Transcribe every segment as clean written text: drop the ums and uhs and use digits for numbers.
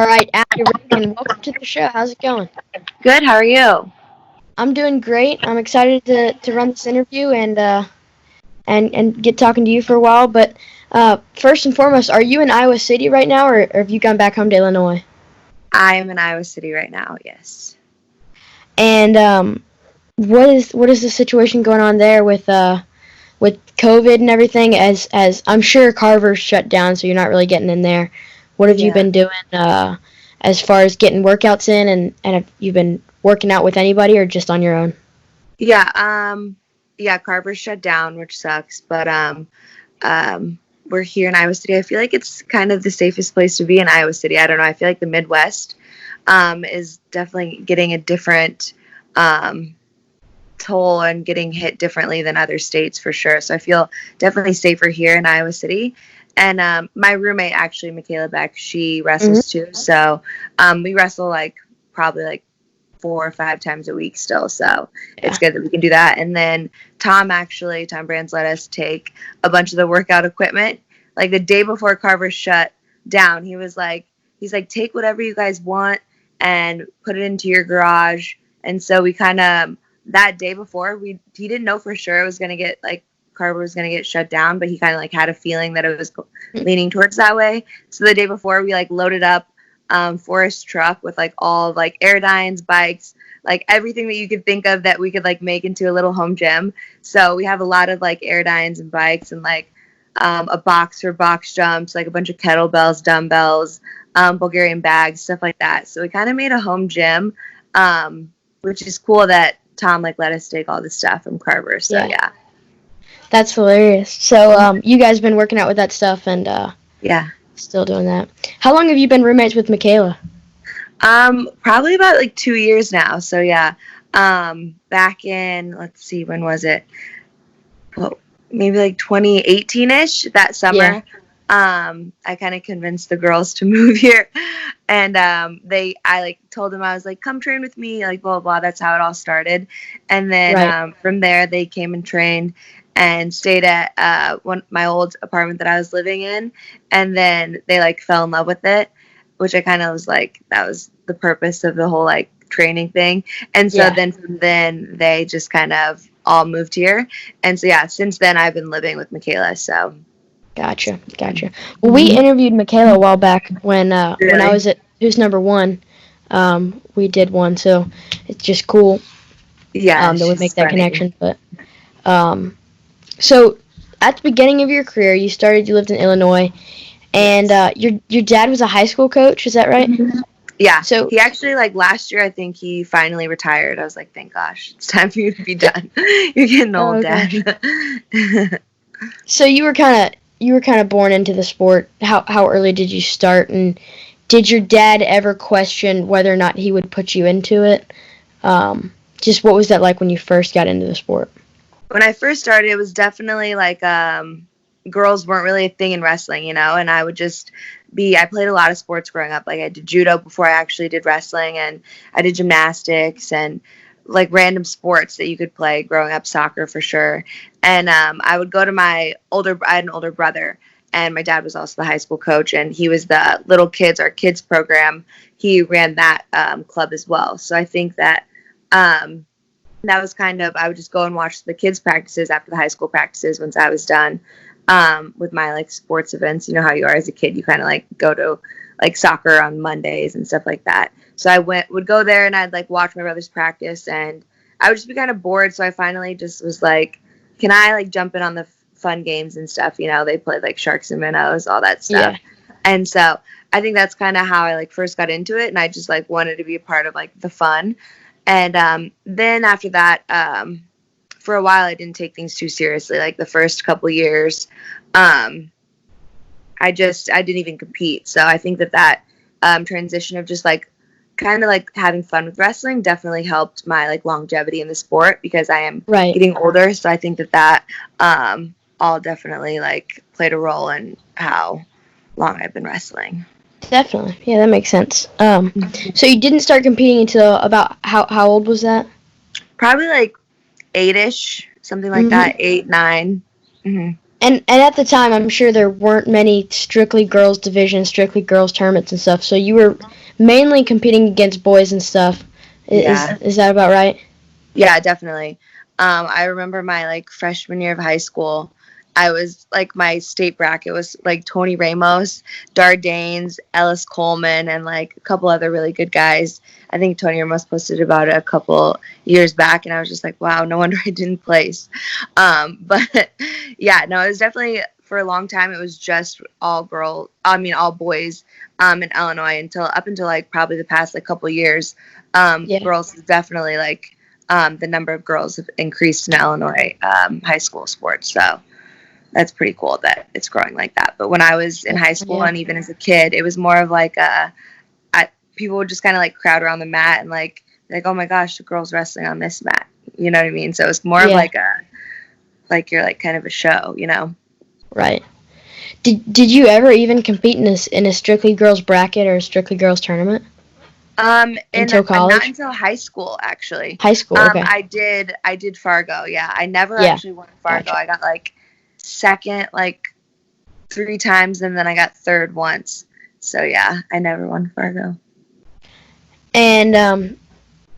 All right, Alli, Ragan, welcome to the show. How's it going? Good, how are you? I'm doing great. I'm excited to run this interview and get talking to you for a while. But first and foremost, are you in Iowa City right now, or have you gone back home to Illinois? I am in Iowa City right now, yes. And what is the situation going on there with COVID and everything? As I'm sure Carver's shut down, so you're not really getting in there. What have you Yeah. been doing as far as getting workouts in, and have you been working out with anybody or just on your own? Yeah, Carver's shut down, which sucks, but we're here in Iowa City. I feel like it's kind of the safest place to be in Iowa City. I don't know, I feel like the Midwest is definitely getting a different toll and getting hit differently than other states for sure. So I feel definitely safer here in Iowa City. And my roommate, actually, Michaela Beck, she wrestles too. So we wrestle probably 4 or 5 times a week still. So Yeah. it's good that we can do that. And then Tom Brands let us take a bunch of the workout equipment. Like the day before Carver shut down, he's like, take whatever you guys want and put it into your garage. And so we kind of, that day before, he didn't know for sure it was going to get Carver was going to get shut down, but he kind of had a feeling that it was leaning towards that way. So the day before, we loaded up Forrest's truck with all Airdynes, bikes, everything that you could think of that we could make into a little home gym. So we have a lot of Airdynes and bikes and a box for box jumps, a bunch of kettlebells, dumbbells, Bulgarian bags, stuff like that. So we kind of made a home gym, which is cool that Tom let us take all this stuff from Carver. So yeah. That's hilarious. So you guys been working out with that stuff and Yeah. Still doing that. How long have you been roommates with Michaela? Probably about 2 years now. So yeah. Back in, let's see, when was it? Well, maybe 2018-ish, that summer. Yeah. I kind of convinced the girls to move here, and I told them, I was come train with me, blah blah blah. That's how it all started. And then Right. From there they came and trained and stayed at my old apartment that I was living in, and then they fell in love with it, which I kind of was that was the purpose of the whole training thing. And so then from then they just kind of all moved here, and so yeah, since then I've been living with Michaela. So Gotcha. Well, we interviewed Michaela a while back when I was at Who's Number One. We did one, so it's just cool. Yeah, that we make that funny. connection. But so at the beginning of your career, you lived in Illinois, and your dad was a high school coach. Is that right? Yeah. So he actually last year, I think he finally retired. I was thank gosh, it's time for you to be done. You're getting old, Dad. So you were kind of born into the sport. How early did you start, and did your dad ever question whether or not he would put you into it? Just what was that like when you first got into the sport? When I first started, it was definitely girls weren't really a thing in wrestling, and I would just I played a lot of sports growing up. I did judo before I actually did wrestling, and I did gymnastics and random sports that you could play growing up, soccer for sure. And I would go to I had an older brother, and my dad was also the high school coach, and he was the our kids program. He ran that club as well. So I think that that was I would just go and watch the kids practices after the high school practices once I was done with my sports events. You know how you are as a kid, you kind of go to soccer on Mondays and stuff like that. So I would go there, and I'd watch my brothers practice, and I would just be kind of bored. So I finally just was can I jump in on the fun games and stuff? They played sharks and minnows, all that stuff. Yeah. And so I think that's kind of how I first got into it, and I just wanted to be a part of the fun. And then after that, for a while I didn't take things too seriously. The first couple years, I didn't even compete. So I think that transition of just kind of having fun with wrestling definitely helped my longevity in the sport, because I am getting older. So I think that all definitely played a role in how long I've been wrestling. Definitely. Yeah, that makes sense. So you didn't start competing until about how old was that? Probably 8-ish, something like that, 8, 9. Mm-hmm. And at the time, I'm sure there weren't many strictly girls divisions, strictly girls tournaments and stuff. So you were mainly competing against boys and stuff. Yeah. Is that about right? Yeah, definitely. I remember my like freshman year of high school. I was like my state bracket was like Tony Ramos, Dardanes, Ellis Coleman, and like a couple other really good guys. I think Tony Ramos posted about it a couple years back, and I was just like, wow, no wonder I didn't place. But yeah, no, it was definitely for a long time. It was just all all boys in Illinois until like probably the past like couple years. Yeah. Girls definitely like the number of girls have increased in Illinois high school sports. So that's pretty cool that it's growing like that. But when I was in high school and even as a kid, it was more of like people would just kind of like crowd around the mat and like, oh my gosh, the girls wrestling on this mat. You know what I mean? So it's more of like you're like kind of a show, you know? Right. Did you ever even compete in a strictly girls bracket or a strictly girls tournament? Until college? Not until high school, actually. High school, okay. I did Fargo, yeah. I never actually won Fargo. Gotcha. I got like second like 3 times, and then I got third once. So yeah, I never won Fargo. And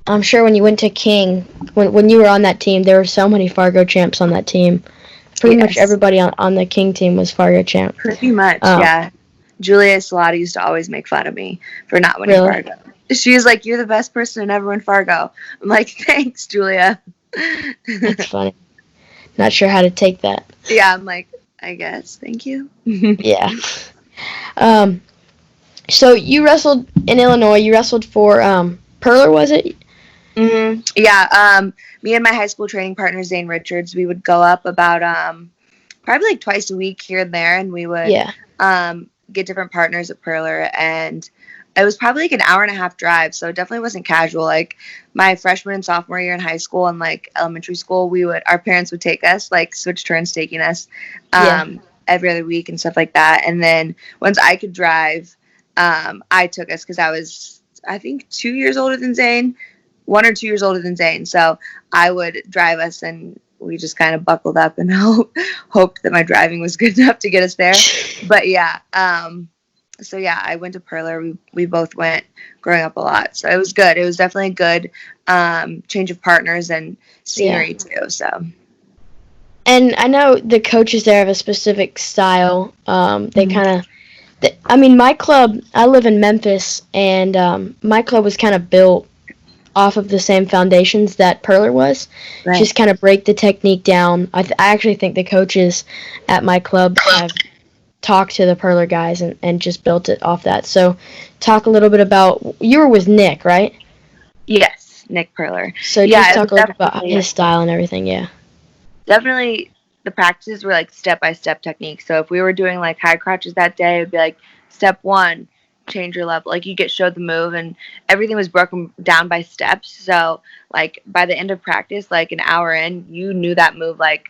I'm sure when you went to King, when you were on that team, there were so many Fargo champs on that team. Pretty much everybody on the King team was Fargo champ. Pretty much, yeah. Julia Salati used to always make fun of me for not winning Fargo. She was like, "You're the best person to never win Fargo." I'm like, "Thanks, Julia." That's funny. Not sure how to take that. Yeah, I'm like, I guess. Thank you. Yeah. So you wrestled in Illinois. You wrestled for Purler, was it? Mm-hmm. Yeah. Me and my high school training partner Zane Richards, we would go up about probably like twice a week here and there, and we would get different partners at Purler, and it was probably like an hour and a half drive, so it definitely wasn't casual. Like my freshman and sophomore year in high school and like elementary school, our parents would take us, like switch turns taking us every other week and stuff like that. And then once I could drive, I took us because I was, I think, 2 years older than Zane, 1 or 2 years older than Zane. So I would drive us, and we just kind of buckled up and hoped that my driving was good enough to get us there. But yeah, so yeah, I went to Purler. We both went growing up a lot, so it was good. It was definitely a good change of partners and scenery too. So, and I know the coaches there have a specific style. They kind of, I mean, my club. I live in Memphis, and my club was kind of built off of the same foundations that Purler was. Right. Just kind of break the technique down. I actually think the coaches at my club have talked to the Purler guys and just built it off that. So talk a little bit about, you were with Nick, right? Yes, Nick Purler. So just talk a little bit about his style and everything, Definitely the practices were like step-by-step techniques. So if we were doing like high crotches that day, it would be like step 1, change your level. Like you get showed the move, and everything was broken down by steps. So like by the end of practice, like an hour in, you knew that move like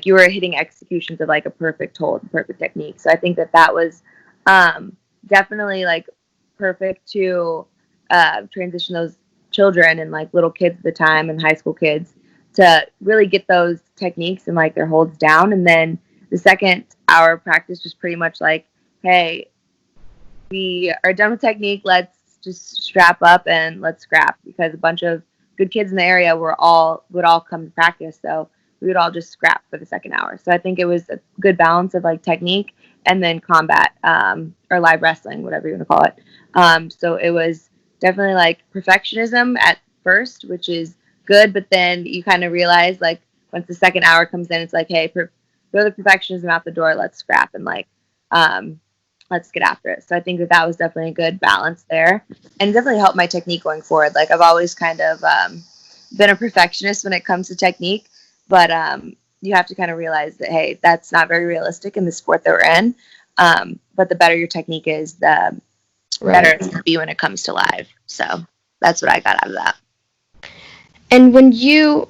you were hitting executions of like a perfect hold, perfect technique. So I think that was definitely like perfect to transition those children and like little kids at the time and high school kids to really get those techniques and like their holds down. And then the second hour of practice was pretty much like, hey, we are done with technique. Let's just strap up and let's scrap, because a bunch of good kids in the area would all come to practice. So we would all just scrap for the second hour. So I think it was a good balance of like technique and then combat or live wrestling, whatever you want to call it. So it was definitely like perfectionism at first, which is good, but then you kind of realize like once the second hour comes in, it's like, hey, throw the perfectionism out the door, let's scrap and like let's get after it. So I think that was definitely a good balance there, and definitely helped my technique going forward. Like I've always kind of been a perfectionist when it comes to technique, but you have to kind of realize that, hey, that's not very realistic in the sport that we're in. But the better your technique is, the better it's going to be when it comes to live. So that's what I got out of that. And when you,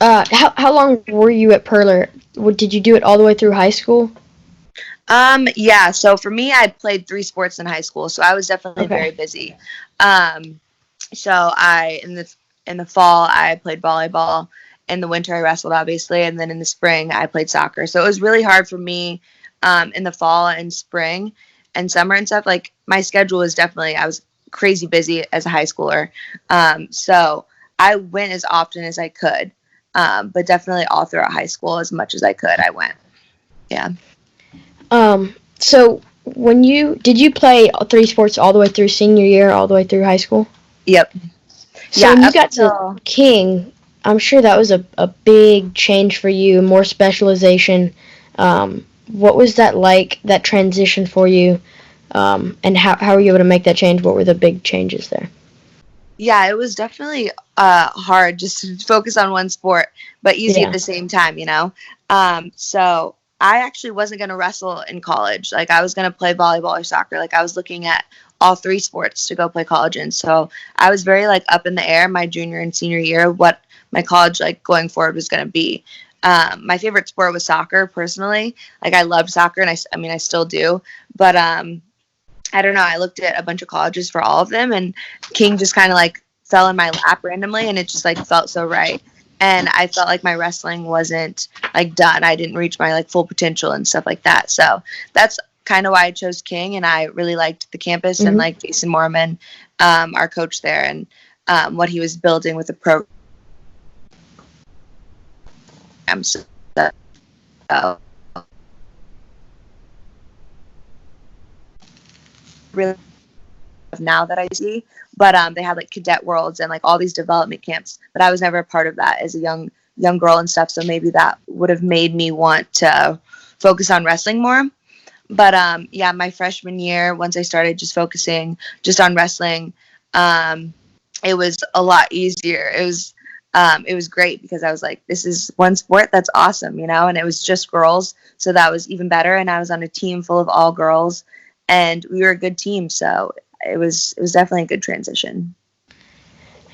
how long were you at Purler? Did you do it all the way through high school? Yeah. So for me, I played 3 sports in high school, so I was definitely very busy. So in the fall, I played volleyball, in the winter I wrestled, obviously, and then in the spring I played soccer. So it was really hard for me in the fall and spring and summer and stuff. Like my schedule was definitely, I was crazy busy as a high schooler. So I went as often as I could, but definitely all throughout high school, as much as I could, I went. Yeah. So did you play 3 sports all the way through senior year, all the way through high school? Yep. So when you got to King, I'm sure that was a big change for you, more specialization. What was that like, that transition for you? And how were you able to make that change? What were the big changes there? Yeah, it was definitely hard just to focus on one sport, but easy at the same time, So I actually wasn't going to wrestle in college. Like I was going to play volleyball or soccer. Like I was looking at all 3 sports to go play college in. So I was very like up in the air my junior and senior year, what my college like going forward was going to be. My favorite sport was soccer personally. Like I loved soccer and I still do, but I don't know. I looked at a bunch of colleges for all of them, and King just kind of like fell in my lap randomly, and it just like felt so right. And I felt like my wrestling wasn't like done. I didn't reach my like full potential and stuff like that. So that's kind of why I chose King, and I really liked the campus and like Jason Mormon, our coach there, and what he was building with the program. So really now that I see, but they had like cadet worlds and like all these development camps, but I was never a part of that as a young girl and stuff. So maybe that would have made me want to focus on wrestling more. But yeah, my freshman year, once I started just focusing just on wrestling, it was a lot easier. It was great because I was like, this is one sport that's awesome, and it was just girls. So that was even better. And I was on a team full of all girls, and we were a good team. So it was definitely a good transition.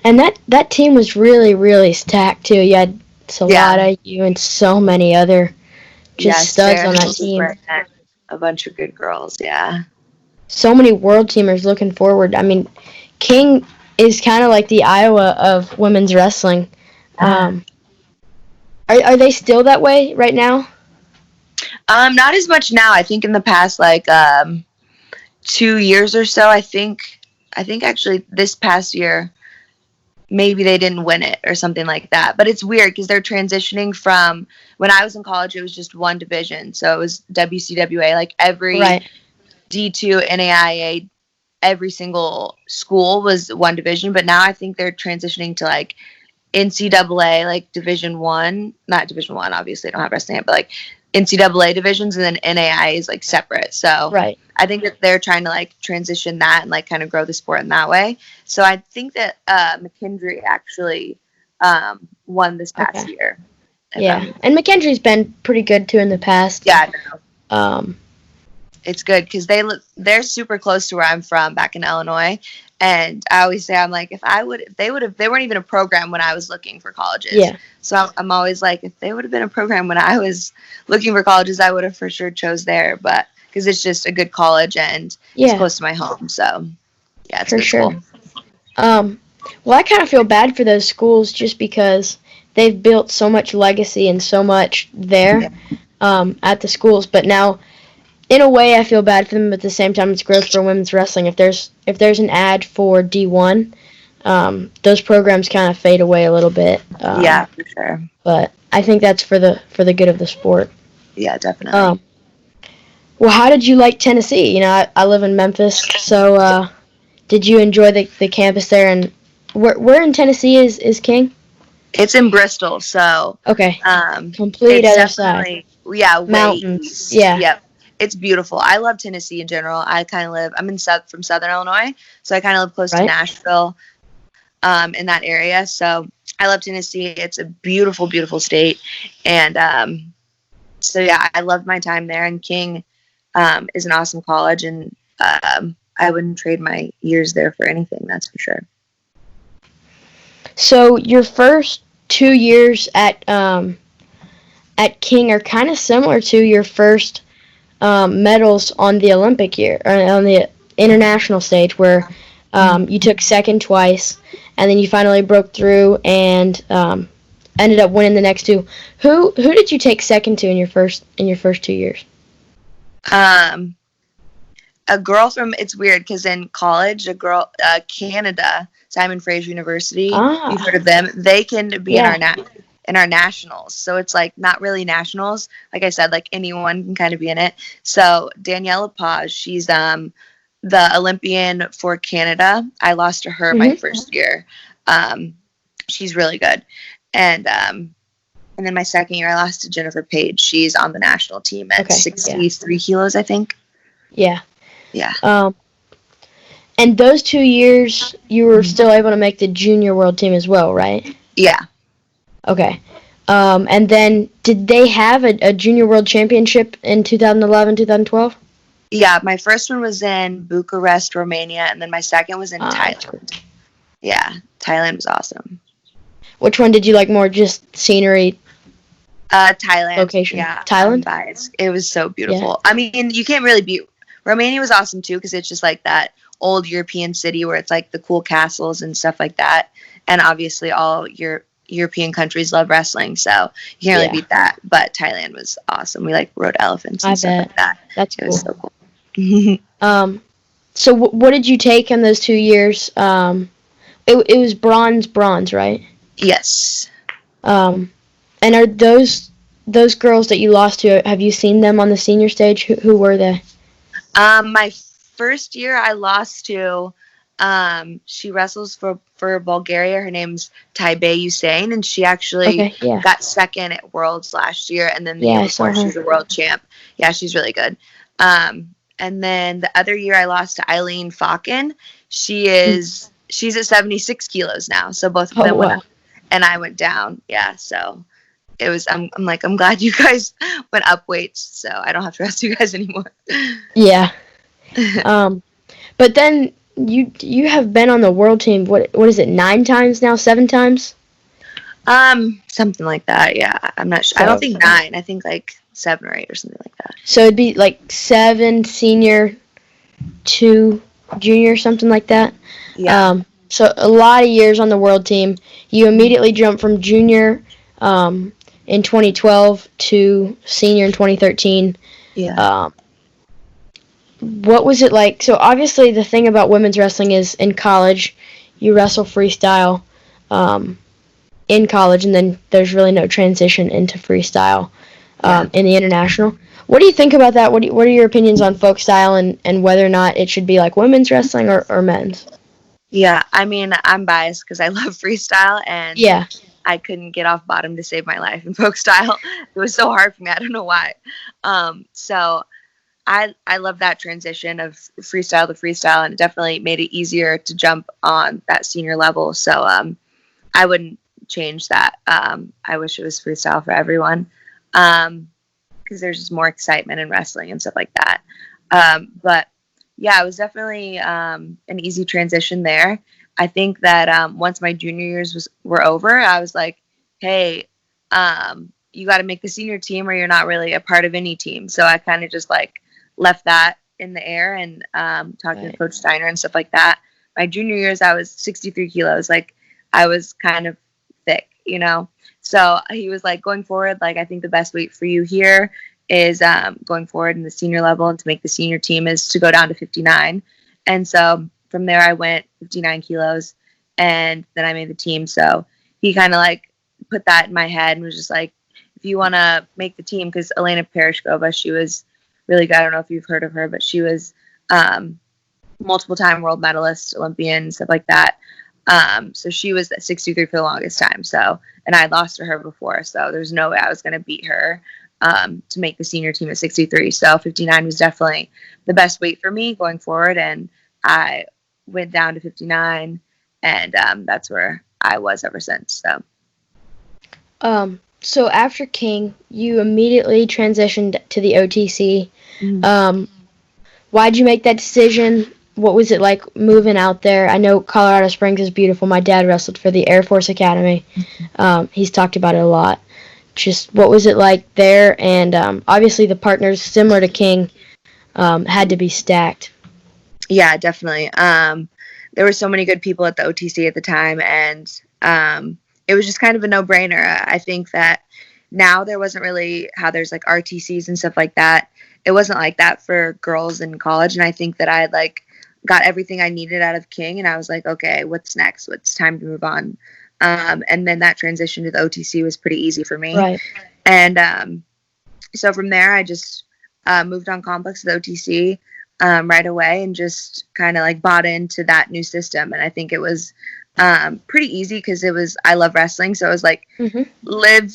And that team was really, really stacked too. You had Salata, you, and so many other studs on that team. A bunch of good girls, yeah. So many world teamers looking forward. I mean, King is kind of like the Iowa of women's wrestling. Are they still that way right now? Not as much now. I think in the past 2 years or so, I think actually this past year, maybe they didn't win it or something like that. But it's weird because they're transitioning from, when I was in college, it was just one division. So it was WCWA, like every D2, NAIA, every single school was one division. But now I think they're transitioning to like NCAA, like Division 1, not Division 1, obviously they don't have wrestling yet, but like NCAA divisions, and then NAI is like separate. So I think that they're trying to like transition that and like kind of grow the sport in that way. So I think that McKendree actually won this past year. Yeah, and McKendree's been pretty good too in the past. Yeah, I know. It's good because they're super close to where I'm from back in Illinois. And I always say, I'm like, they weren't even a program when I was looking for colleges. Yeah. So I'm always like, if they would have been a program when I was looking for colleges, I would have for sure chose there. But because it's just a good college and it's close to my home. So yeah, it's for sure. Well, I kind of feel bad for those schools just because they've built so much legacy and so much there at the schools. But now, in a way, I feel bad for them, but at the same time, it's growth for women's wrestling. If there's an ad for D1, those programs kind of fade away a little bit. Yeah, for sure. But I think that's for the good of the sport. Yeah, definitely. Well, how did you like Tennessee? I live in Memphis, so did you enjoy the campus there? And where in Tennessee is King? It's in Bristol, so complete other side. Yeah, mountains. Yeah. Yep. It's beautiful. I love Tennessee in general. I'm from Southern Illinois, so I kind of live close to Nashville, in that area. So I love Tennessee. It's a beautiful, beautiful state. And so, yeah, I loved my time there. And King is an awesome college, and I wouldn't trade my years there for anything, that's for sure. So your first 2 years at King are kind of similar to your first medals on the Olympic year, or on the international stage, where you took second twice, and then you finally broke through and ended up winning the next two. Who did you take second to in your first 2 years? A girl from, it's weird because in college, a girl, Canada, Simon Fraser University, you've heard of them, they can be in our nationals. So it's like not really nationals. Like I said, like anyone can kind of be in it. So Daniela Paz, she's the Olympian for Canada. I lost to her my first year. She's really good. And then my second year, I lost to Jennifer Page. She's on the national team at 63 kilos, I think. Yeah. Yeah. And those 2 years, you were still able to make the junior world team as well, right? Yeah. Okay. And then did they have a junior world championship in 2011, 2012? Yeah, my first one was in Bucharest, Romania, and then my second was in Thailand. Yeah, Thailand was awesome. Which one did you like more, just scenery? Thailand. Location. Yeah, Thailand? It was so beautiful. Yeah. I mean, you can't really beat... Romania was awesome, too, because it's just like that old European city where it's like the cool castles and stuff like that. And obviously all your European countries love wrestling, so you can't really beat that. But Thailand was awesome. We like rode elephants and stuff like that. That's cool. It was so cool. So what did you take in those 2 years? It was bronze, right? Yes. And are those girls that you lost to, have you seen them on the senior stage? Who were they? My first year I lost to, she wrestles for Bulgaria. Her name's Taibei Usain, and she actually got second at Worlds last year, and then the year before she's a world champ. Yeah, she's really good. And then the other year I lost to Eileen Falcon. She's at 76 kilos now, so both of them went up, and I went down. Yeah, so it was, I'm glad you guys went up weights, so I don't have to wrestle you guys anymore. Yeah. But then you have been on the world team, what is it, 9 times now, 7 times? Something like that, yeah. I'm not sure. I don't think 9. I think like 7 or 8 or something like that. So it'd be like 7 senior, 2 junior, something like that. Yeah. So a lot of years on the world team. You immediately jumped from junior in 2012 to senior in 2013. Yeah. What was it like? So obviously the thing about women's wrestling is in college, you wrestle freestyle in college, and then there's really no transition into freestyle in the international. What do you think about that? What are your opinions on folk style and whether or not it should be like women's wrestling or men's? Yeah, I mean, I'm biased because I love freestyle, and I couldn't get off bottom to save my life in folk style. It was so hard for me. I don't know why. So I love that transition of freestyle to freestyle, and it definitely made it easier to jump on that senior level. So I wouldn't change that. I wish it was freestyle for everyone because there's just more excitement in wrestling and stuff like that. But yeah, it was definitely an easy transition there. I think that once my junior years were over, I was like, hey, you got to make the senior team or you're not really a part of any team. So I kind of just like left that in the air and talking to Coach Steiner and stuff like that. My junior years, I was 63 kilos. Like I was kind of thick, you know? So he was like, going forward, like I think the best weight for you here is going forward in the senior level and to make the senior team is to go down to 59. And so from there I went 59 kilos and then I made the team. So he kind of like put that in my head and was just like, if you want to make the team, because Elena Perishkova, she was really good. I don't know if you've heard of her, but she was multiple time world medalist, Olympian, stuff like that. So she was at 63 for the longest time. So, and I had lost to her before. So there's no way I was going to beat her to make the senior team at 63. So 59 was definitely the best weight for me going forward. And I went down to 59 and that's where I was ever since. So after King, you immediately transitioned to the OTC. Mm-hmm. Why'd you make that decision? What was it like moving out there? I know Colorado Springs is beautiful. My dad wrestled for the Air Force Academy. He's talked about it a lot. Just what was it like there? And obviously the partners, similar to King, had to be stacked. Yeah, definitely. There were so many good people at the OTC at the time, and it was just kind of a no-brainer. I think that now there wasn't really how there's like RTCs and stuff like that. It wasn't like that for girls in college. And I think that I had like got everything I needed out of King. And I was like, okay, what's next? What's time to move on? And then that transition to the OTC was pretty easy for me. Right. And so from there, I just moved on complex to the OTC right away and just kind of like bought into that new system. And I think it was pretty easy because I love wrestling. So it was like live,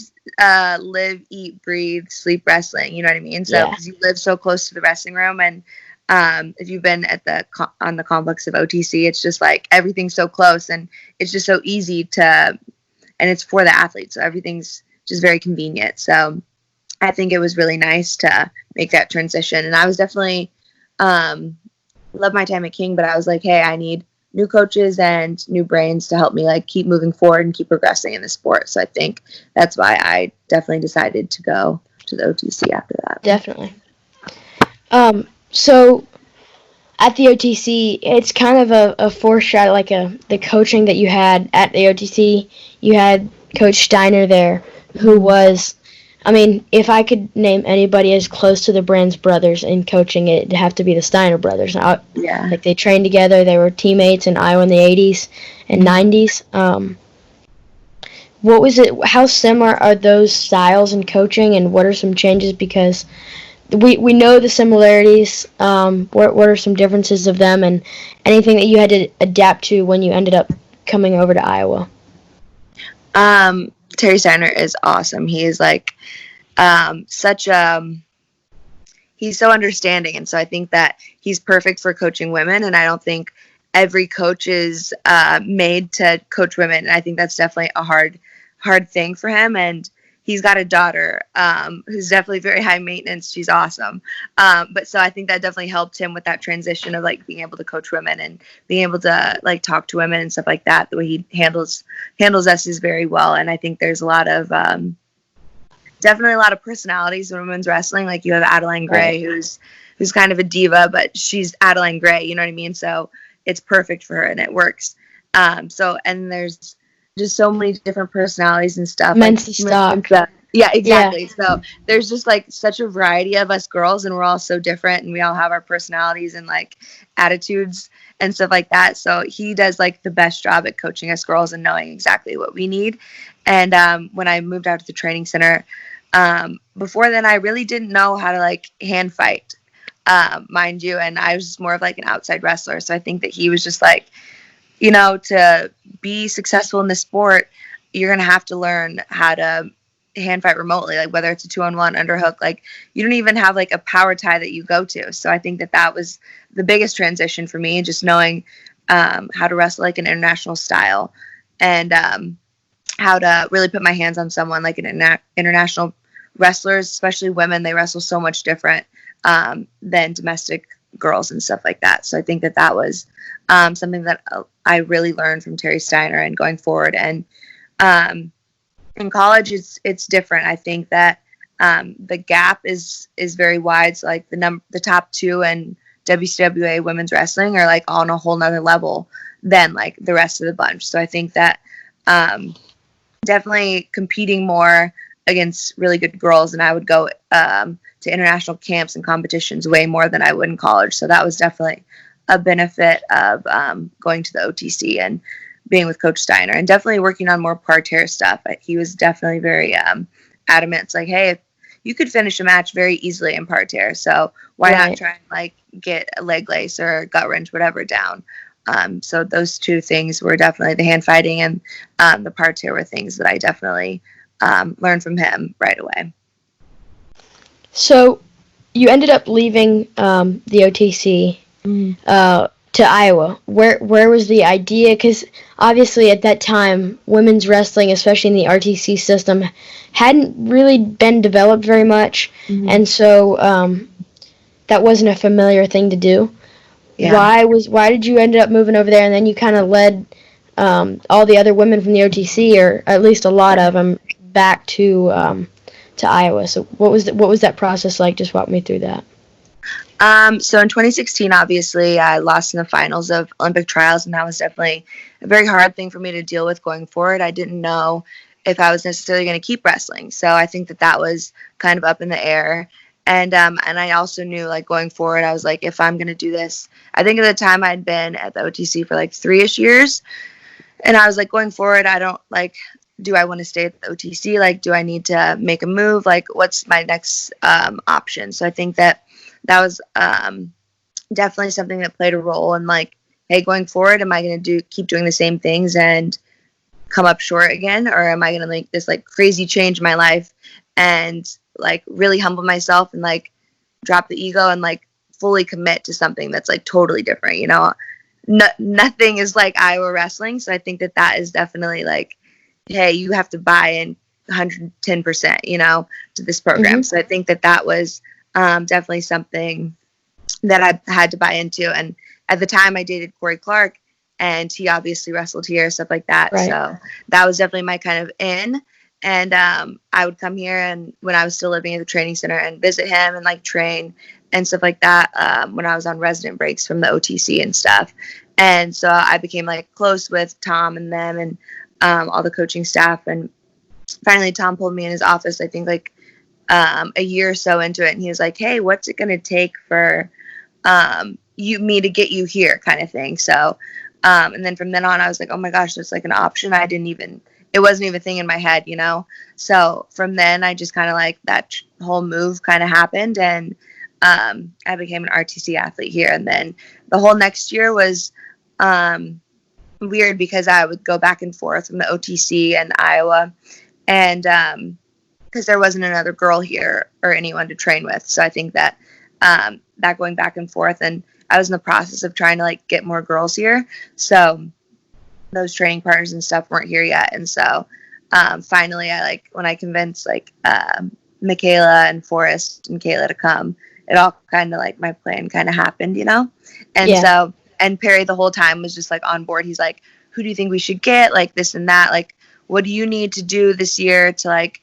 eat, breathe, sleep wrestling. You know what I mean? So because you live so close to the wrestling room, and if you've been on the complex of OTC, it's just like everything's so close and it's just so easy and it's for the athletes. So everything's just very convenient. So I think it was really nice to make that transition. And I was definitely love my time at King, but I was like, hey, I need new coaches and new brains to help me like keep moving forward and keep progressing in the sport. So I think that's why I definitely decided to go to the OTC after that. Definitely. So at the OTC, it's kind of a foreshadow, like the coaching that you had at the OTC. You had Coach Steiner there, who was, I mean, if I could name anybody as close to the Brands brothers in coaching, it'd have to be the Steiner brothers. Yeah. Like, they trained together. They were teammates in Iowa in the 80s and 90s. What was it? How similar are those styles in coaching, and what are some changes? Because we know the similarities. What are some differences of them, and anything that you had to adapt to when you ended up coming over to Iowa? Terry Steiner is awesome. He is like he's so understanding, and so I think that he's perfect for coaching women, and I don't think every coach is made to coach women, and I think that's definitely a hard thing for him. And he's got a daughter who's definitely very high maintenance. She's awesome. But so I think that definitely helped him with that transition of like being able to coach women and being able to like talk to women and stuff like that. The way he handles us is very well. And I think there's a lot of definitely a lot of personalities in women's wrestling. Like you have Adeline Gray, who's kind of a diva, but she's Adeline Gray. You know what I mean? So it's perfect for her and it works. And there's just so many different personalities and stuff. Men's stock. Yeah, exactly. Yeah. So there's just like such a variety of us girls, and we're all so different, and we all have our personalities and like attitudes and stuff like that. So he does like the best job at coaching us girls and knowing exactly what we need. And when I moved out to the training center, before then I really didn't know how to like hand fight, mind you, and I was just more of like an outside wrestler. So I think that he was just like, you know, to be successful in the sport, you're going to have to learn how to hand fight remotely, like whether it's a 2-on-1 underhook, like you don't even have like a power tie that you go to. So I think that was the biggest transition for me, just knowing how to wrestle like an international style, and how to really put my hands on someone like an international wrestlers, especially women. They wrestle so much different than domestic girls and stuff like that. So I think that was something that I really learned from Terry Steiner and going forward. And in college, it's different. I think that the gap is very wide. So like the top 2 in WCWA women's wrestling are like on a whole nother level than like the rest of the bunch. So I think that definitely competing more against really good girls, and I would go to international camps and competitions way more than I would in college. So that was definitely a benefit of going to the OTC and being with Coach Steiner, and definitely working on more parterre stuff. He was definitely very adamant. It's like, hey, you could finish a match very easily in parterre, so why not try and like get a leg lace or gut wrench, whatever, down. So those 2 things were definitely the hand fighting and the parterre were things that I definitely learned from him right away. So you ended up leaving the OTC to Iowa. Where was the idea? Because obviously at that time, women's wrestling, especially in the RTC system, hadn't really been developed very much, and so that wasn't a familiar thing to do. Yeah. Why did you end up moving over there, and then you kind of led all the other women from the OTC, or at least a lot of them, back to Iowa? So what was that process like? Just walk me through that. So in 2016, obviously, I lost in the finals of Olympic trials, and that was definitely a very hard thing for me to deal with going forward. I didn't know if I was necessarily going to keep wrestling, so I think that was kind of up in the air. And I also knew, like, going forward, I was like, if I'm going to do this, I think at the time I'd been at the OTC for like 3-ish years, and I was like, going forward, I don't like. Do I want to stay at the OTC? Like, do I need to make a move? Like, what's my next option? So I think that was definitely something that played a role in, like, hey, going forward, am I going to keep doing the same things and come up short again, or am I going to make this like crazy change in my life and like really humble myself and like drop the ego and like fully commit to something that's like totally different, you know? Nothing is like Iowa wrestling, so I think that is definitely like, hey, you have to buy in 110%, you know, to this program. So I think that was definitely something that I had to buy into. And at the time, I dated Corey Clark, and he obviously wrestled here, stuff like that. Right. So that was definitely my kind of in. And I would come here, and when I was still living at the training center, and visit him and like train and stuff like that when I was on resident breaks from the OTC and stuff. And so I became like close with Tom and them and all the coaching staff. And finally, Tom pulled me in his office, I think like a year or so into it, and he was like, hey, what's it going to take for me to get you here, kind of thing. So and then from then on, I was like, oh my gosh, there's like an option. It wasn't even a thing in my head, you know? So from then I just kind of like that whole move kind of happened, and I became an RTC athlete here. And then the whole next year was weird because I would go back and forth from the OTC and Iowa, and because there wasn't another girl here or anyone to train with. So I think that that going back and forth, and I was in the process of trying to like get more girls here. So those training partners and stuff weren't here yet. And so finally when I convinced like Michaela and Forrest and Kayla to come, it all kind of like my plan kind of happened, you know? And so, and Perry the whole time was just like on board. He's like, who do you think we should get? Like this and that, like, what do you need to do this year to like,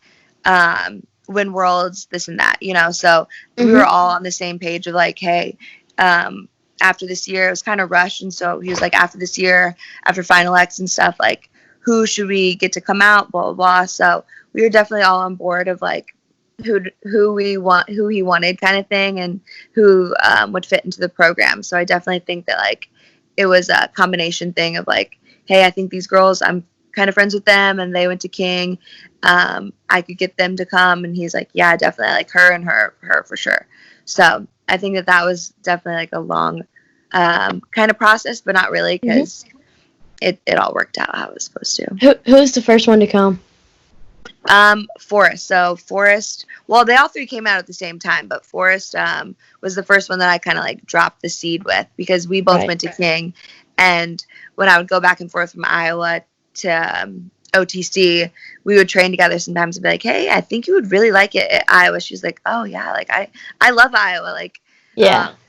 win worlds, this and that, you know? So we were all on the same page of like, hey, after this year, it was kind of rushed. And so he was like, after this year, after Final X and stuff, like, who should we get to come out, blah, blah, blah. So we were definitely all on board of like who he wanted kind of thing, and who would fit into the program. So I definitely think that like it was a combination thing of like, hey, I think these girls, I'm kind of friends with them, and they went to King. I could get them to come. And he's like, yeah, definitely, like her and her for sure. So I think that was definitely like a long kind of process, but not really, because it all worked out how it was supposed to. Who was the first one to come? Forrest. So Forrest, well, they all three came out at the same time, but Forrest was the first one that I kind of like dropped the seed with, because we both went to King. And when I would go back and forth from Iowa to OTC, we would train together sometimes and be like, hey, I think you would really like it at Iowa. She was like, oh yeah, like I love Iowa, like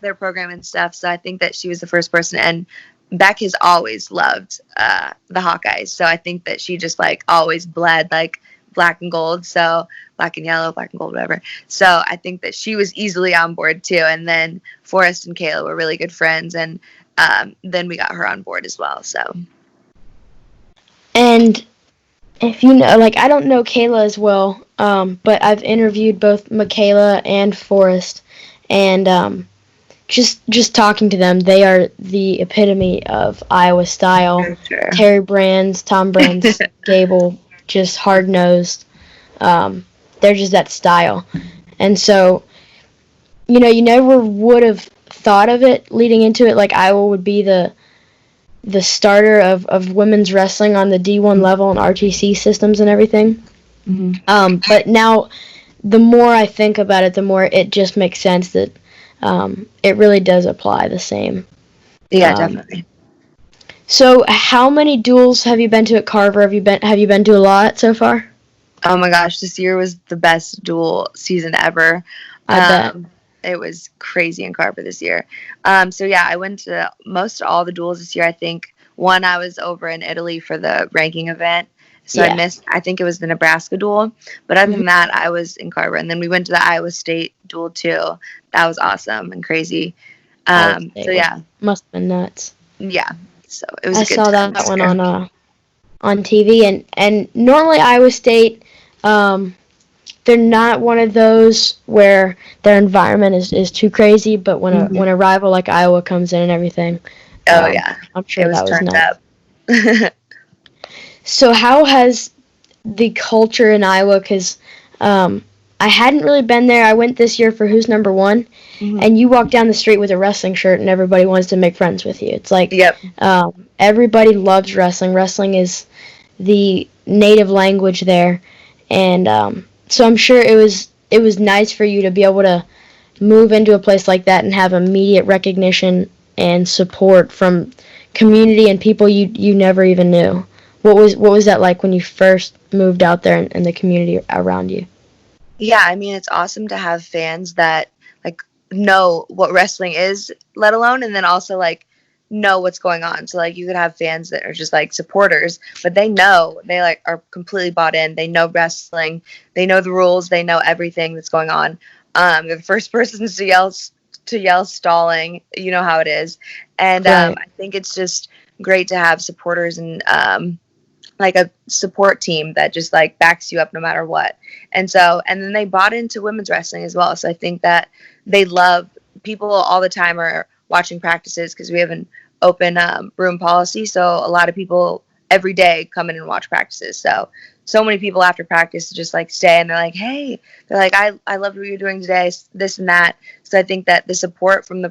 their program and stuff. So I think that she was the first person. And Beck has always loved the Hawkeyes, so I think that she just like always bled like black and gold, so black and yellow, black and gold, whatever. So I think that she was easily on board too. And then Forrest and Kayla were really good friends, and then we got her on board as well. So, and if you know, like, I don't know Kayla as well, but I've interviewed both Michaela and Forrest, and just talking to them, they are the epitome of Iowa style. Sure. Terry Brands, Tom Brands, Gable, just hard-nosed. They're just that style. And so, you know, you never would have thought of it leading into it, like Iowa would be the starter of women's wrestling on the D1 level and RTC systems and everything. But now, the more I think about it, the more it just makes sense that it really does apply the same. Yeah, definitely. So, how many duels have you been to at Carver? Have you been to a lot so far? Oh my gosh, this year was the best duel season ever. I bet. It was crazy in Carver this year. So yeah, I went to all the duels this year. I think I was over in Italy for the ranking event, So I missed, I think it was the Nebraska duel. But other than that, I was in Carver. And then we went to the Iowa State duel too. That was awesome and crazy. So yeah. Must have been nuts. Yeah. So it was I a good saw time that one on TV. And normally Iowa State, they're not one of those where their environment is too crazy, but when a rival like Iowa comes in and everything, I'm sure that was nuts. Up. So how has the culture in Iowa, because I hadn't really been there. I went this year for Who's Number One, and you walk down the street with a wrestling shirt and everybody wants to make friends with you. It's like everybody loves wrestling. Wrestling is the native language there, and so I'm sure it was nice for you to be able to move into a place like that and have immediate recognition and support from community and people you never even knew. What was that like when you first moved out there and the community around you? Yeah, I mean, it's awesome to have fans that like know what wrestling is, let alone, and then also like know what's going on. So like you could have fans that are just like supporters, but they like are completely bought in. They know wrestling, they know the rules, they know everything that's going on. They're the first persons to yell stalling. You know how it is, and I think it's just great to have supporters and like a support team that just like backs you up no matter what. And then they bought into women's wrestling as well. So I think that they love, people all the time are watching practices because we have an open room policy. So a lot of people every day come in and watch practices. So many people after practice just like stay and they're like, hey, they're like, I loved what you're doing today, this and that. So I think that the support from the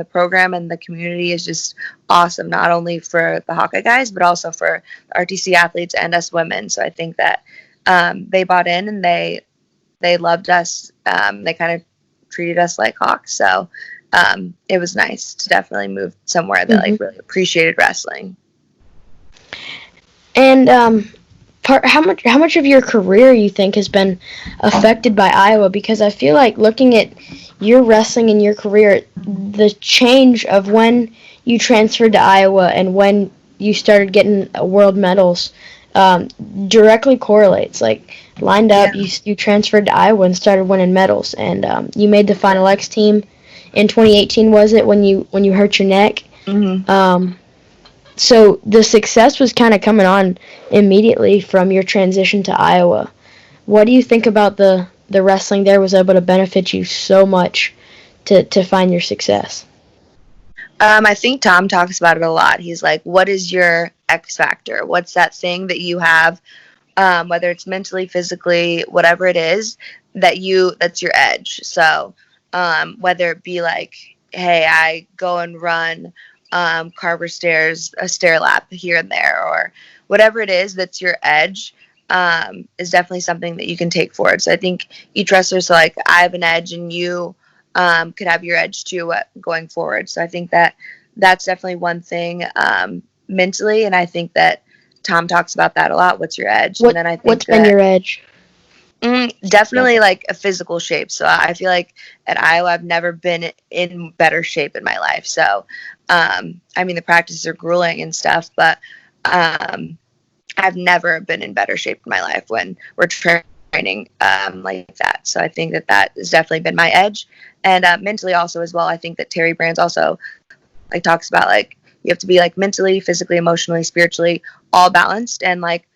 program and the community is just awesome, not only for the Hawkeye guys, but also for the RTC athletes and us women. So I think that they bought in and they loved us. They kind of treated us like Hawks. So it was nice to definitely move somewhere that like really appreciated wrestling. And how much of your career you think has been affected by Iowa? Because I feel like looking at your wrestling and your career, the change of when you transferred to Iowa and when you started getting world medals directly correlates. Like lined up, you transferred to Iowa and started winning medals, and you made the Final X team in 2018. Was it when you hurt your neck? So the success was kind of coming on immediately from your transition to Iowa. What do you think about the wrestling there was able to benefit you so much to find your success? I think Tom talks about it a lot. He's like, what is your X factor? What's that thing that you have, whether it's mentally, physically, whatever it is, that's your edge. So whether it be like, hey, I go and run Carver stairs, a stair lap here and there, or whatever it is that's your edge, is definitely something that you can take forward. So I think each wrestler, so like I have an edge and you could have your edge too going forward. So I think that that's definitely one thing mentally, and I think that Tom talks about that a lot. What's your edge? And then I think what's been your edge? Definitely like a physical shape. So I feel like at Iowa, I've never been in better shape in my life. So, I mean, the practices are grueling and stuff, but I've never been in better shape in my life when we're training like that. So I think that has definitely been my edge. And mentally also as well, I think that Terry Brands also like talks about like you have to be like mentally, physically, emotionally, spiritually, all balanced and like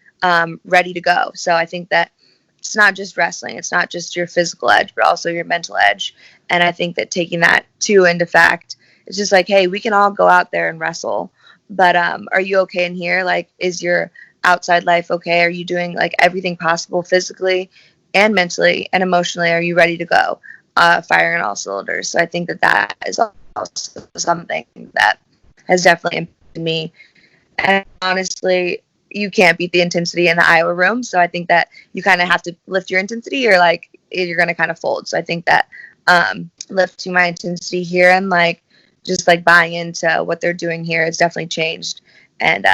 ready to go. So I think that it's not just wrestling. It's not just your physical edge, but also your mental edge. And I think that taking that too into fact, it's just like, hey, we can all go out there and wrestle, but are you okay in here? Like, is your outside life okay? Are you doing like everything possible physically and mentally and emotionally? Are you ready to go? Firing on all cylinders. So I think that is also something that has definitely impacted me. And honestly, you can't beat the intensity in the Iowa room. So I think that you kind of have to lift your intensity or like you're going to kind of fold. So I think that lifting my intensity here and like just like buying into what they're doing here has definitely changed. And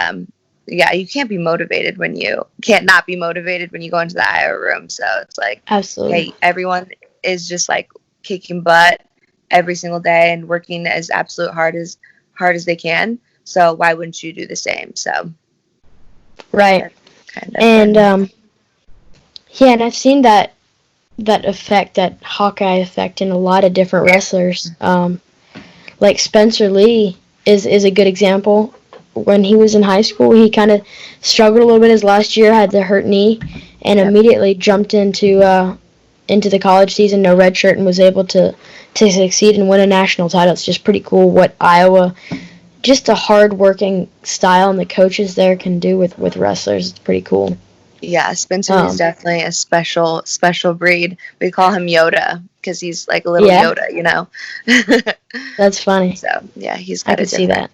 yeah, you can't be motivated when you can't not be motivated when you go into the Iowa room. So it's like, absolutely, hey, everyone is just like kicking butt every single day and working as absolute hard as they can. So why wouldn't you do the same? So right. kind of. And yeah, and I've seen that effect, that Hawkeye effect, in a lot of different wrestlers. Like Spencer Lee is a good example. When he was in high school, he kind of struggled a little bit his last year, had the hurt knee, and immediately jumped into the college season, no redshirt, and was able to succeed and win a national title. It's just pretty cool what Iowa, just a hard-working style, and the coaches there can do with wrestlers. It's pretty cool. Yeah, Spencer is definitely a special breed. We call him Yoda because he's like a little Yoda, you know. That's funny. So yeah, he's got I could see that.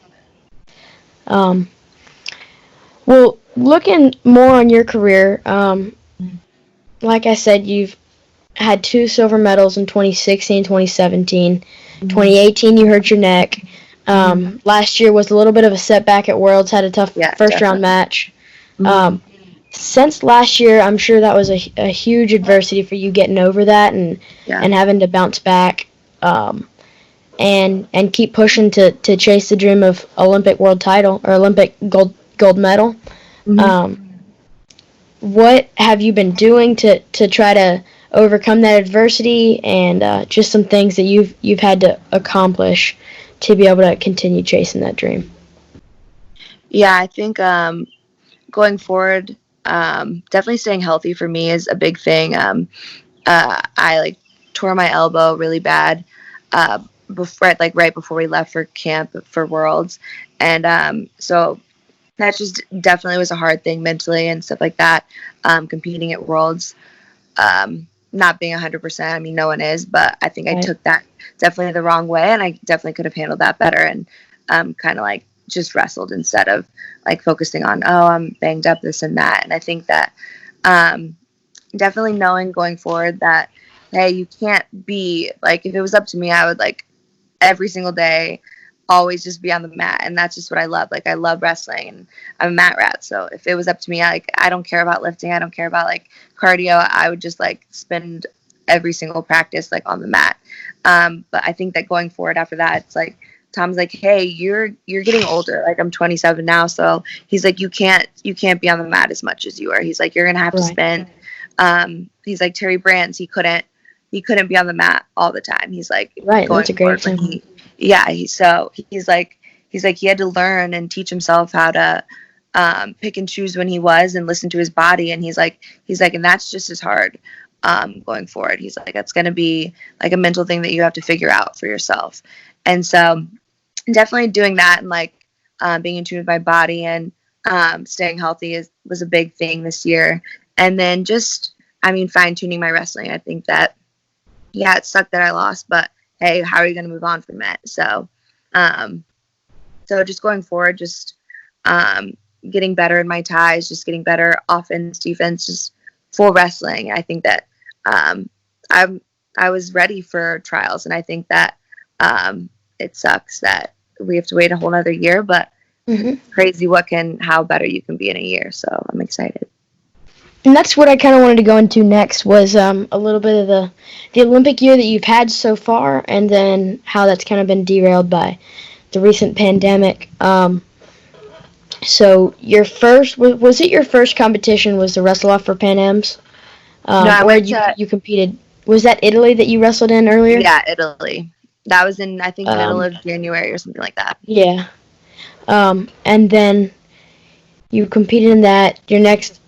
Well, looking more on your career, like I said, you've had 2 silver medals in 2016, 2017. 2018, you hurt your neck. Last year was a little bit of a setback at Worlds, had a tough first-round match. Since last year, I'm sure that was a huge adversity for you, getting over that and having to bounce back and keep pushing to chase the dream of Olympic world title or Olympic gold medal. What have you been doing to try to overcome that adversity, and just some things that you've had to accomplish to be able to continue chasing that dream? Yeah, I think going forward, definitely staying healthy for me is a big thing. I tore my elbow really bad right before we left for camp for Worlds, and so that just definitely was a hard thing mentally and stuff like that. Competing at Worlds, not being 100%. I mean, no one is, but I think I took that definitely the wrong way, and I definitely could have handled that better, and kind of just wrestled instead of focusing on, oh, I'm banged up, this and that. And I think that definitely knowing going forward that, hey, you can't be if it was up to me, I would every single day always just be on the mat, and that's just what I love. I love wrestling, and I'm a mat rat. So if it was up to me, I don't care about lifting, I don't care about cardio. I would just spend every single practice on the mat. But I think that going forward after that, it's Tom's hey, you're getting older. I'm 27 now, so he's you can't be on the mat as much as you are. He's you're gonna have to spend. He's Terry Brands, he couldn't be on the mat all the time. He's right. That's a great example. He had to learn and teach himself how to pick and choose when he was, and listen to his body. And he's and that's just as hard going forward. He's that's going to be a mental thing that you have to figure out for yourself. And so definitely doing that, and being in tune with my body, and staying healthy was a big thing this year. And then just, fine tuning my wrestling. I think that, yeah, it sucked that I lost, but hey, how are you going to move on from it? So, so just going forward, just getting better in my ties, just getting better offense, defense, just full wrestling. I think that I was ready for trials, and I think that it sucks that we have to wait a whole other year, but crazy how better you can be in a year. So I'm excited. And that's what I kind of wanted to go into next, was a little bit of the Olympic year that you've had so far, and then how that's kind of been derailed by the recent pandemic. So your first, was it your first competition was the Wrestle Off for Pan Ams? No, or you competed, was that Italy that you wrestled in earlier? Yeah, Italy. That was in, I think, middle of January or something like that. Yeah. And then you competed in that. Your next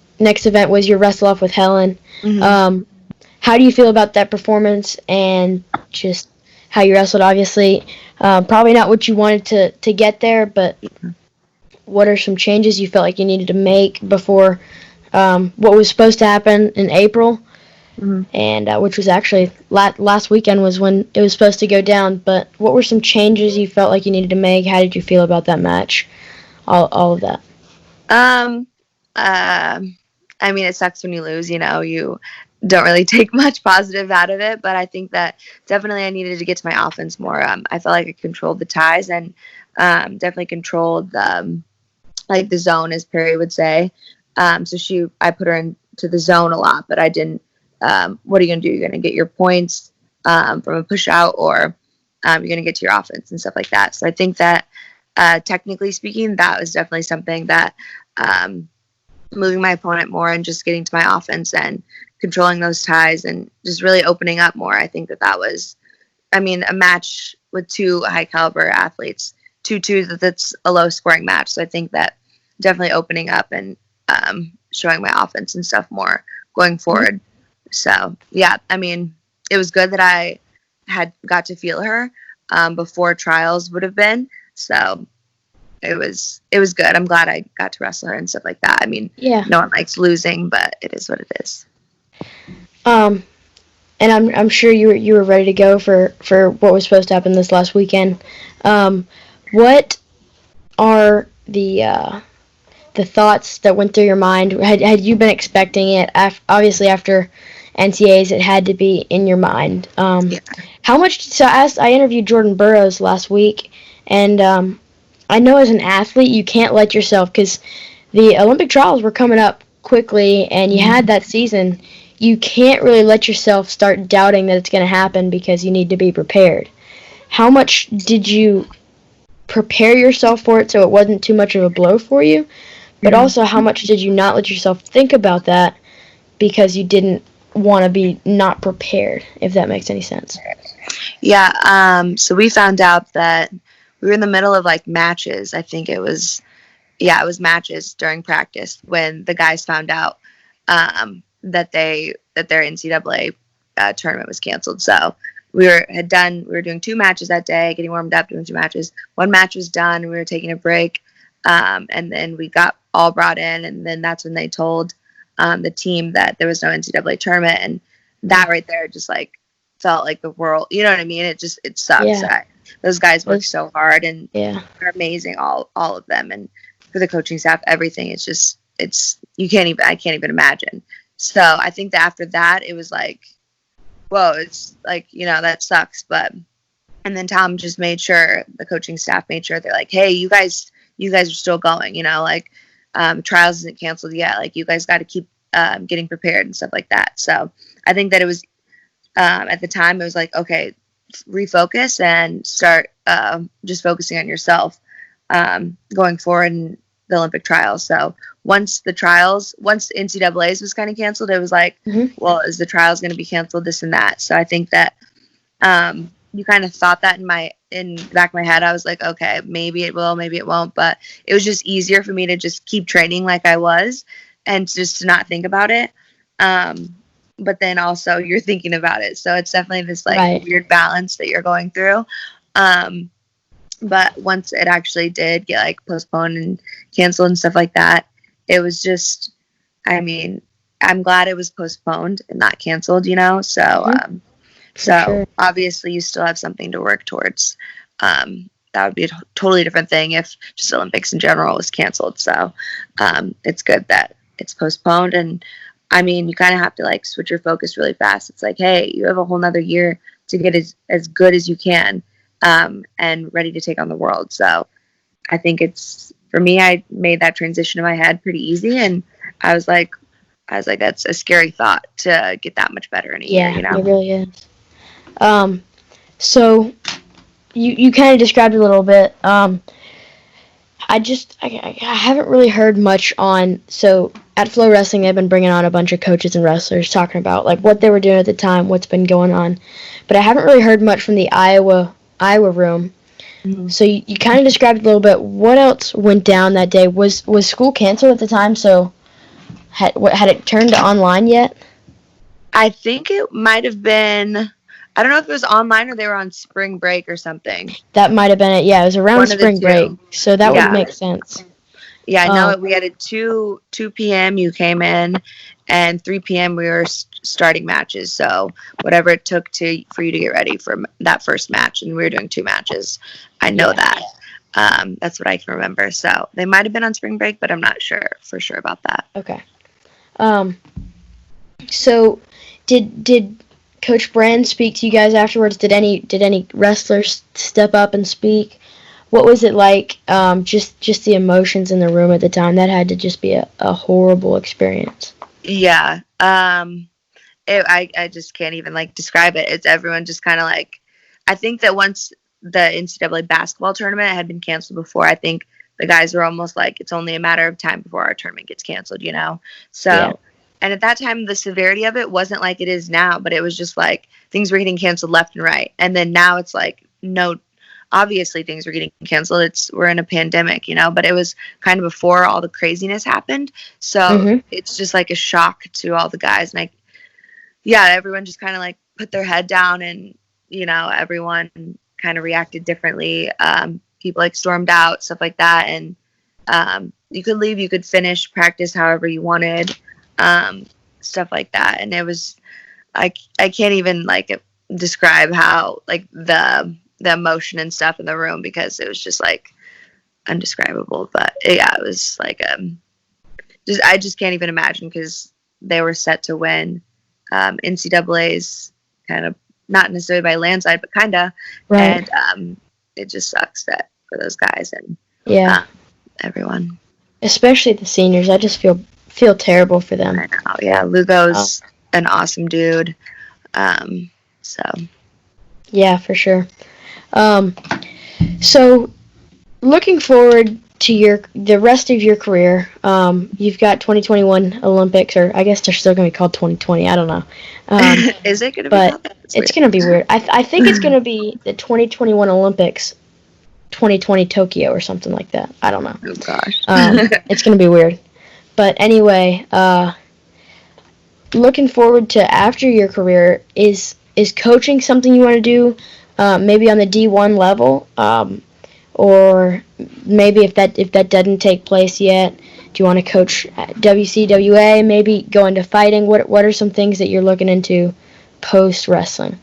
event was your Wrestle Off with Helen. How do you feel about that performance, and just how you wrestled? Obviously, probably not what you wanted to get there, but what are some changes you felt like you needed to make before what was supposed to happen in April, and which was actually last weekend was when it was supposed to go down. But what were some changes you felt like you needed to make? How did you feel about that match? All of that. It sucks when you lose. You don't really take much positive out of it, but I think that definitely I needed to get to my offense more. I felt like I controlled the ties, and definitely controlled the zone, as Perry would say. So I put her into the zone a lot, but I didn't. What are you going to do? You're going to get your points from a push out, or you're going to get to your offense and stuff like that. So I think that technically speaking, that was definitely something that moving my opponent more and just getting to my offense and controlling those ties and just really opening up more. I think that was, I mean, a match with two high caliber athletes, 2-2, that's a low scoring match. So I think that definitely opening up and showing my offense and stuff more going forward. So yeah, I mean, it was good that I had got to feel her before trials would have been. So it was good. I'm glad I got to wrestle her and stuff like that. I mean, no one likes losing, but it is what it is. And I'm sure you were ready to go for what was supposed to happen this last weekend. What are the thoughts that went through your mind? Had you been expecting it? Obviously, after NCAAs, it had to be in your mind. How much? So I interviewed Jordan Burroughs last week, and I know as an athlete you can't let yourself, because the Olympic trials were coming up quickly, and you had that season. You can't really let yourself start doubting that it's going to happen because you need to be prepared. How much did you prepare yourself for it so it wasn't too much of a blow for you? But also, how much did you not let yourself think about that because you didn't want to be not prepared, if that makes any sense? Yeah, so we found out that we were in the middle of, like, matches. I think it was matches during practice when the guys found out that their NCAA tournament was canceled. So we were doing 2 matches that day, getting warmed up, doing 2 matches. 1 match was done, we were taking a break, and then we got all brought in, and then that's when they told the team that there was no NCAA tournament, and that right there just, like, felt like the world, you know what I mean? It sucks. Yeah. Those guys work so hard, and they're amazing, all of them, and for the coaching staff, everything. I can't even imagine. So I think that after that, it was like, whoa, it's like, that sucks. And then Tom just made sure, the coaching staff made sure, they're like, hey, you guys are still going, like, trials isn't canceled yet. Like, you guys got to keep getting prepared and stuff like that. So I think that it was, at the time, it was like, okay, refocus and start just focusing on yourself going forward in the Olympic trials. So once NCAA's was kind of canceled, it was like, well, is the trials going to be canceled, this and that? So I think that you kind of thought that in the back of my head. I was like, okay, maybe it will, maybe it won't. But it was just easier for me to just keep training like I was and just to not think about it. But then also you're thinking about it. So it's definitely this weird balance that you're going through. But once it actually did get, like, postponed and canceled and stuff like that, it was just, I mean, I'm glad it was postponed and not canceled, So, Sure. Obviously you still have something to work towards. That would be a totally different thing if just Olympics in general was canceled. So, it's good that it's postponed. And I mean, you kind of have to, like, switch your focus really fast. It's like, hey, you have a whole nother year to get as good as you can, and ready to take on the world. So I think for me, I made that transition in my head pretty easy. And I was like, that's a scary thought to get that much better in a year, It really is. So you kind of described it a little bit. I haven't really heard much on, so at Flow Wrestling, they've been bringing on a bunch of coaches and wrestlers talking about, like, what they were doing at the time, what's been going on. But I haven't really heard much from the Iowa room. So you kind of described it a little bit. What else went down that day? Was school canceled at the time? So had it turned to online yet? I think it might have been. I don't know if it was online or they were on spring break or something. That might have been it. Yeah, it was around spring break, so that would make sense. Yeah, I know we had a 2 p.m. you came in, and 3 p.m. we were starting matches. So whatever it took for you to get ready for that first match, and we were doing 2 matches. I know that. That's what I can remember. So they might have been on spring break, but I'm not for sure about that. Okay. So did Coach Brand speak to you guys afterwards? Did any wrestlers step up and speak? What was it like? Just the emotions in the room at the time. That had to just be a horrible experience. Yeah. I just can't even, like, describe it. It's everyone just kind of, like, I think that once the NCAA basketball tournament had been canceled before, I think the guys were almost like it's only a matter of time before our tournament gets canceled, So, Yeah. and at that time, the severity of it wasn't like it is now, but it was just like things were getting canceled left and right. And then now it's like, no, obviously things were getting canceled. We're in a pandemic, but it was kind of before all the craziness happened. So it's just like a shock to all the guys. And everyone just kind of like put their head down, and, everyone kind of reacted differently. People like stormed out, stuff like that. And you could leave, you could finish practice however you wanted, stuff like that. And it was, I can't even like describe how like the emotion and stuff in the room, because it was just like undescribable. But yeah, it was like I just can't even imagine, because they were set to win NCAA's kind of, not necessarily by landslide, but kind of. Right. And it just sucks that for those guys and everyone, especially the seniors. I just feel terrible for them. I know. Yeah, Lugo's an awesome dude. So yeah, for sure. So looking forward to the rest of your career, you've got 2021 Olympics, or I guess they're still going to be called 2020. I don't know. Is it going to be? But it's going to be weird. I think it's going to be the 2021 Olympics, 2020 Tokyo, or something like that. I don't know. Oh gosh. It's going to be weird. But anyway, looking forward to after your career, is coaching something you want to do? Maybe on the D1 level, or maybe if that doesn't take place yet, do you want to coach WCWA? Maybe go into fighting. What are some things that you're looking into post wrestling?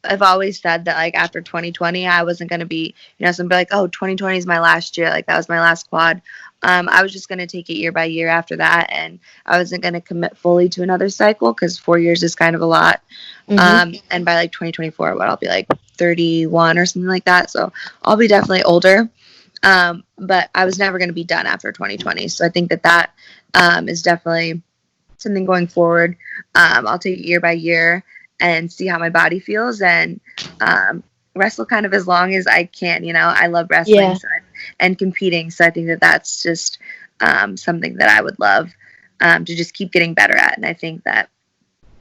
I've always said that like after 2020, I wasn't going to be, somebody like, oh, 2020 is my last year. Like that was my last quad. I was just going to take it year by year after that. And I wasn't going to commit fully to another cycle, because 4 years is kind of a lot. And by like 2024, I'll be like 31 or something like that. So I'll be definitely older. But I was never going to be done after 2020. So I think that is definitely something going forward. I'll take it year by year and see how my body feels, and wrestle kind of as long as I can. I love wrestling and competing, so I think that's just something that I would love to just keep getting better at. And I think that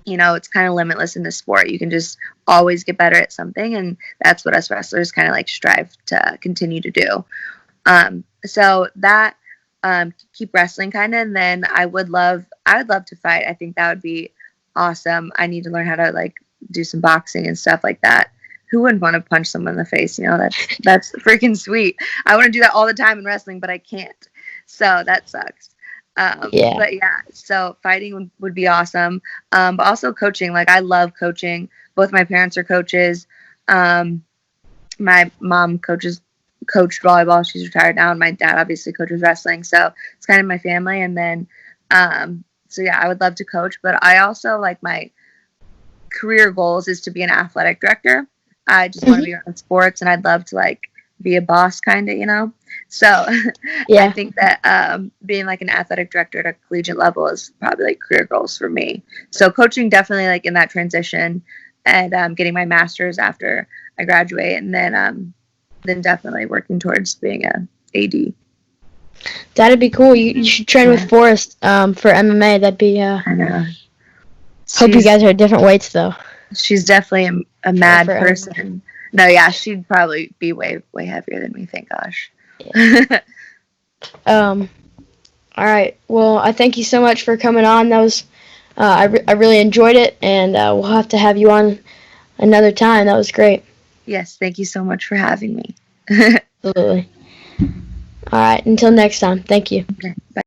it's kind of limitless in the sport. You can just always get better at something, and that's what us wrestlers kind of like strive to continue to do. So that keep wrestling kind of, and then I would love to fight. I think that would be awesome. I need to learn how to like do some boxing and stuff like that. Who wouldn't want to punch someone in the face? That's freaking sweet. I want to do that all the time in wrestling, but I can't. So that sucks. But yeah, so fighting would be awesome. But also coaching. Like I love coaching. Both my parents are coaches. My mom coached volleyball. She's retired now. And my dad obviously coaches wrestling. So it's kind of my family. And then, so yeah, I would love to coach, but I also like my career goals is to be an athletic director. I just want to be around sports, and I'd love to like be a boss kind of, So I think that being like an athletic director at a collegiate level is probably like career goals for me. So coaching definitely like in that transition, and getting my master's after I graduate, and then definitely working towards being a AD. That'd be cool. You should train with Forrest for MMA. That'd be. I know. Hope you guys are at different weights though. She's definitely a mad person. No, yeah, she'd probably be way heavier than me. Thank gosh. Yeah. All right. Well, I thank you so much for coming on. That was I really enjoyed it, and we'll have to have you on another time. That was great. Yes, thank you so much for having me. Absolutely. All right. Until next time. Thank you. Okay, bye.